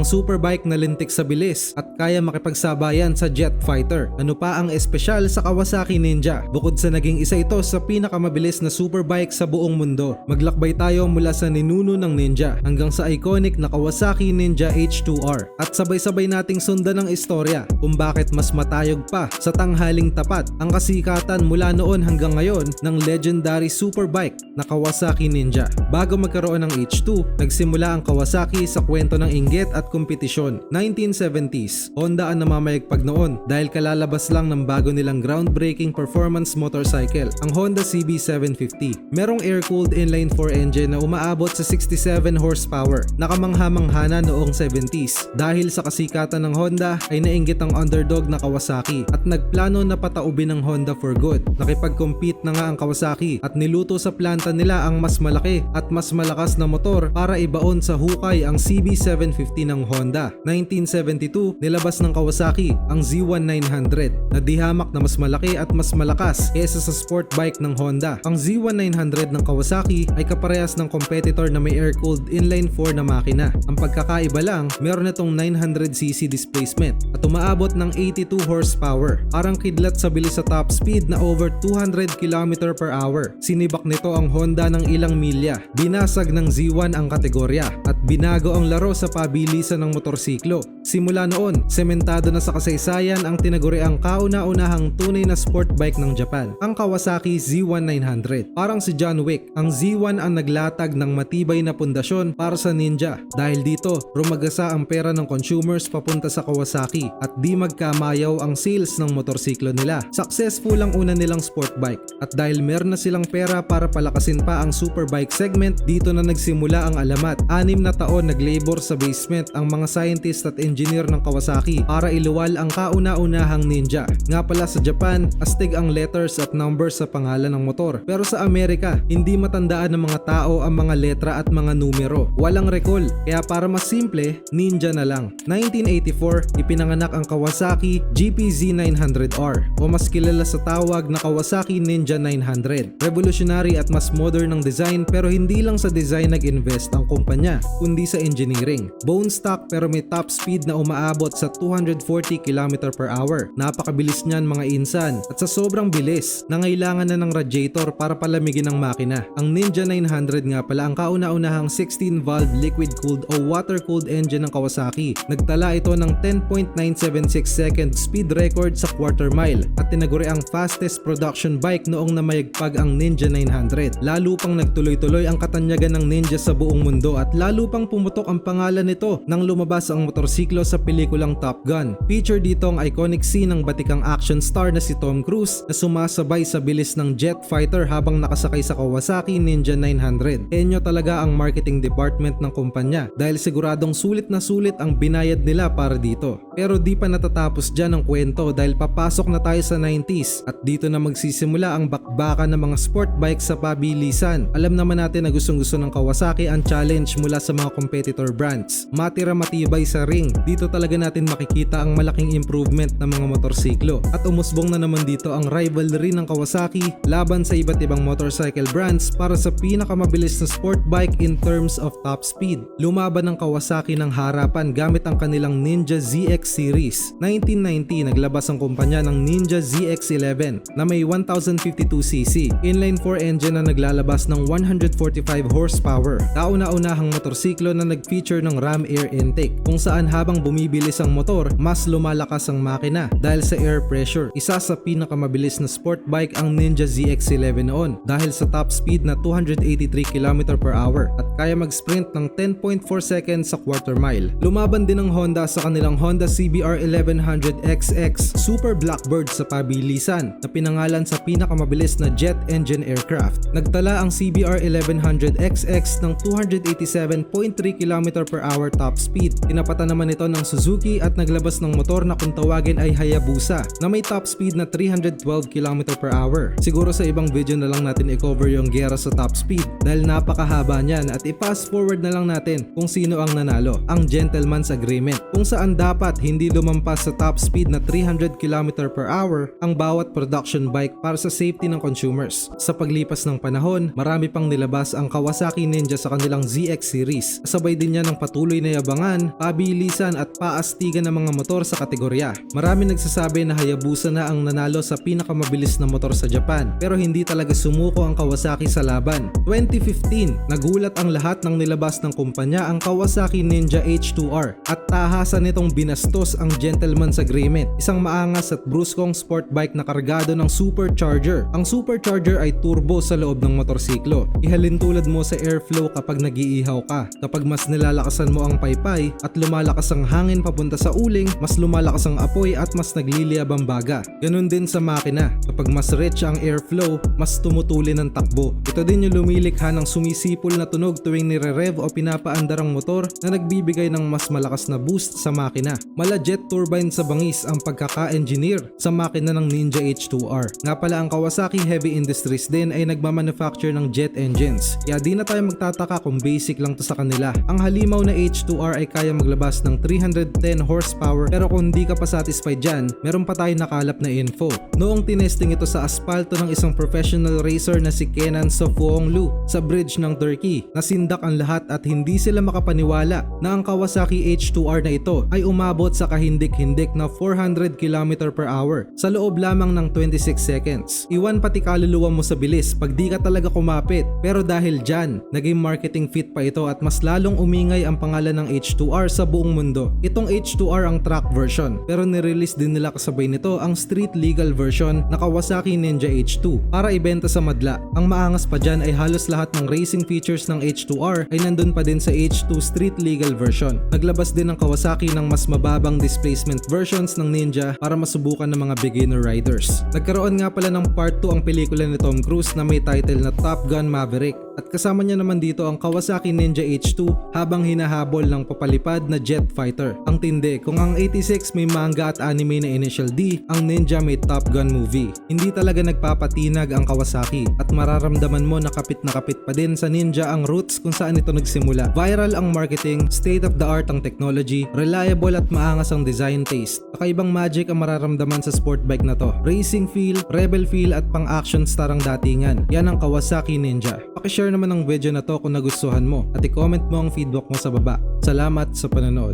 superbike na lintik sa bilis at kaya makipagsabayan sa jet fighter. Ano pa ang espesyal sa Kawasaki Ninja? Bukod sa naging isa ito sa pinakamabilis na superbike sa buong mundo, maglakbay tayo mula sa ninuno ng Ninja hanggang sa iconic na Kawasaki Ninja H2R at sabay-sabay nating sundan ang istorya kung bakit mas matayog pa sa tanghaling tapat ang kasikatan mula noon hanggang ngayon ng legendary superbike na Kawasaki Ninja. Bago magkaroon ng H2, nagsimula ang Kawasaki sa kwento ng inggit at kompetisyon. 1970s, Honda ang namamayagpag noon dahil kalalabas lang ng bago nilang groundbreaking performance motorcycle, ang Honda CB750. Merong air-cooled inline 4 engine na umaabot sa 67 horsepower. Nakamangha-mangha na noong 70s. Dahil sa kasikatan ng Honda ay nainggit ang underdog na Kawasaki at nagplano na pataubin ng Honda for good. Nakipag-compete na nga ang Kawasaki at niluto sa planta nila ang mas malaki at mas malakas na motor para ibaon sa hukay ang CB750 ng Honda. 1972, nilabas ng Kawasaki ang Z1900 na dihamak na mas malaki at mas malakas kaysa sa sport bike ng Honda. Ang Z1900 ng Kawasaki ay kaparehas ng competitor na may air-cooled inline 4 na makina. Ang pagkakaiba lang, meron itong 900cc displacement at umaabot ng 82 horsepower. Parang kidlat sa bilis sa top speed na over 200 km per hour. Sinibak nito ang Honda ng ilang milya. Binasag ng Z1 ang kategorya at binago ang laro sa pabilisan ng motorsiklo. Simula noon, sementado na sa kasaysayan ang tinaguriang kauna-unahang tunay na sport bike ng Japan, ang Kawasaki Z1900. Parang si John Wick, ang Z1 ang naglatag ng matibay na pundasyon para sa Ninja. Dahil dito, rumagasa ang pera ng consumers papunta sa Kawasaki at di magkamayaw ang sales ng motorsiklo nila. Successful ang una nilang sport bike at dahil meron na silang pera para palakasin pa ang superbike segment, dito na nagsimula ang alamat. 6 na taon naglabor sa basement ang mga scientist at engineer ng Kawasaki para iluwal ang kauna-unahang Ninja. Nga pala sa Japan, astig ang letters at numbers sa pangalan ng motor. Pero sa Amerika, hindi matandaan ng mga tao ang mga letra at mga numero. Walang recall, kaya para mas simple, Ninja na lang. 1984, ipinanganak ang Kawasaki GPZ900R o mas kilala sa tawag na Kawasaki Ninja 900. Revolutionary at mas modern ng design pero hindi lang sa design nag-invest ang kumpanya, kundi sa engineering. Bone stock pero may top speed na umaabot sa 240 km per hour. Napakabilis niyan mga insan at sa sobrang bilis, nangailangan na ng radiator para palamigin ang makina. Ang Ninja 900 nga pala ang kauna-unahang 16-valve liquid-cooled o water-cooled engine ng Kawasaki. Nagtala ito ng 10.976 second speed record sa quarter mile at tinaguri ang fastest production bike noong namayagpag ang Ninja 900. Lalo pang nagtuloy-tuloy ang katanyagan ng Ninja sa buong mundo at lalo pang pumutok ang pangalan nito nang lumabas ang motorsiklo sa pelikulang Top Gun. Feature dito ang iconic scene ng batikang action star na si Tom Cruise na sumasabay sa bilis ng jet fighter habang nakasakay sa Kawasaki Ninja 900. Henyo talaga ang marketing department ng kumpanya dahil siguradong sulit na sulit ang binayad nila para dito. Pero di pa natatapos dyan ang kwento dahil papasok na tayo sa 90s at dito na magsisimula ang bakbakan ng mga sport bike sa pabilisan. Alam naman natin na gustong-gusto ng Kawasaki ang challenge mula sa mga competitor brands. Matira matibay sa ring, dito talaga natin makikita ang malaking improvement ng mga motorsiklo. At umusbong na naman dito ang rivalry ng Kawasaki laban sa iba't ibang motorcycle brands para sa pinakamabilis na sport bike in terms of top speed. Lumaban ng Kawasaki ng harapan gamit ang kanilang Ninja ZX series. 1990 naglabas ang kumpanya ng Ninja ZX11 na may 1052cc inline 4 engine na naglalabas ng 145 horsepower. Kauna-unahang motorsiklo na nag-feature ng ram air intake kung saan habang bumibilis ang motor, mas lumalakas ang makina dahil sa air pressure. Isa sa pinakamabilis na sport bike ang Ninja ZX11 noon dahil sa top speed na 283 km per hour at kaya mag-sprint ng 10.4 seconds sa quarter mile. Lumaban din ang Honda sa kanilang Honda CBR1100XX Super Blackbird sa pabilisan na pinangalan sa pinakamabilis na jet engine aircraft. Nagtala ang CBR1100XX ng 287.3 km per hour top speed. Tinapatan naman ito ng Suzuki at naglabas ng motor na kung tawagin ay Hayabusa na may top speed na 312 km per hour. Siguro sa ibang video na lang natin i-cover yung gera sa top speed dahil napakahaba niyan at i-fast forward na lang natin kung sino ang nanalo, ang Gentleman's Agreement, kung saan dapat hindi lumampas sa top speed na 300 km per hour ang bawat production bike para sa safety ng consumers. Sa paglipas ng panahon, marami pang nilabas ang Kawasaki Ninja sa kanilang ZX series. Kasabay din niya ng patuloy na yabang paabangan, pabilisan at paastigan ng mga motor sa kategorya. Marami nagsasabi na Hayabusa na ang nanalo sa pinakamabilis na motor sa Japan, pero hindi talaga sumuko ang Kawasaki sa laban. 2015, nagulat ang lahat ng nilabas ng kumpanya ang Kawasaki Ninja H2R at tahasan nitong binastos ang Gentleman's Agreement, isang maangas at bruskong sport bike na kargado ng supercharger. Ang supercharger ay turbo sa loob ng motorsiklo. Ihalin tulad mo sa airflow kapag nag-iihaw ka. Kapag mas nilalakasan mo ang paypay at lumalakas ang hangin papunta sa uling, mas lumalakas ang apoy at mas nagliliyab ang baga. Ganun din sa makina. Kapag mas rich ang airflow, mas tumutuli ng takbo. Ito din yung lumilikha ng sumisipol na tunog tuwing nire-rev o pinapaandar ang motor na nagbibigay ng mas malakas na boost sa makina. Mala jet turbine sa bangis ang pagkaka-engineer sa makina ng Ninja H2R. Nga pala ang Kawasaki Heavy Industries din ay nagmamanufacture ng jet engines. Kaya di na tayo magtataka kung basic lang to sa kanila. Ang halimaw na H2R ay kaya maglabas ng 310 horsepower, pero kung di ka pa satisfied dyan, meron pa tayo nakalap na info. Noong tinesting ito sa aspalto ng isang professional racer na si Kenan Sofuonglu sa bridge ng Turkey, nasindak ang lahat at hindi sila makapaniwala na ang Kawasaki H2R na ito ay umabot sa kahindik-hindik na 400 km per hour sa loob lamang ng 26 seconds. Iwan pati kaluluwa mo sa bilis pag di ka talaga kumapit, pero dahil dyan, naging marketing fit pa ito at mas lalong umingay ang pangalan ng H2R sa buong mundo. Itong H2R ang track version, pero nirelease din nila kasabay nito ang street legal version na Kawasaki Ninja H2 para ibenta sa madla. Ang maangas pa dyan ay halos lahat ng racing features ng H2R ay nandun pa din sa H2 street legal version. Naglabas din ang Kawasaki ng mas mababang displacement versions ng Ninja para masubukan ng mga beginner riders. Nagkaroon nga pala ng part 2 ang pelikula ni Tom Cruise na may title na Top Gun Maverick. At kasama niya naman dito ang Kawasaki Ninja H2 habang hinahabol ng papalipad na jet fighter. Ang tindi, kung ang 86 may manga at anime na Initial D, ang Ninja may Top Gun movie. Hindi talaga nagpapatinag ang Kawasaki at mararamdaman mo na kapit pa din sa Ninja ang roots kung saan ito nagsimula. Viral ang marketing, state of the art ang technology, reliable at maangas ang design taste. Kakaibang magic ang mararamdaman sa sport bike na to. Racing feel, rebel feel at pang-action star ang datingan. Yan ang Kawasaki Ninja. Pakishare naman ang video na to kung nagustuhan mo at i-comment mo ang feedback mo sa baba. Salamat sa panonood.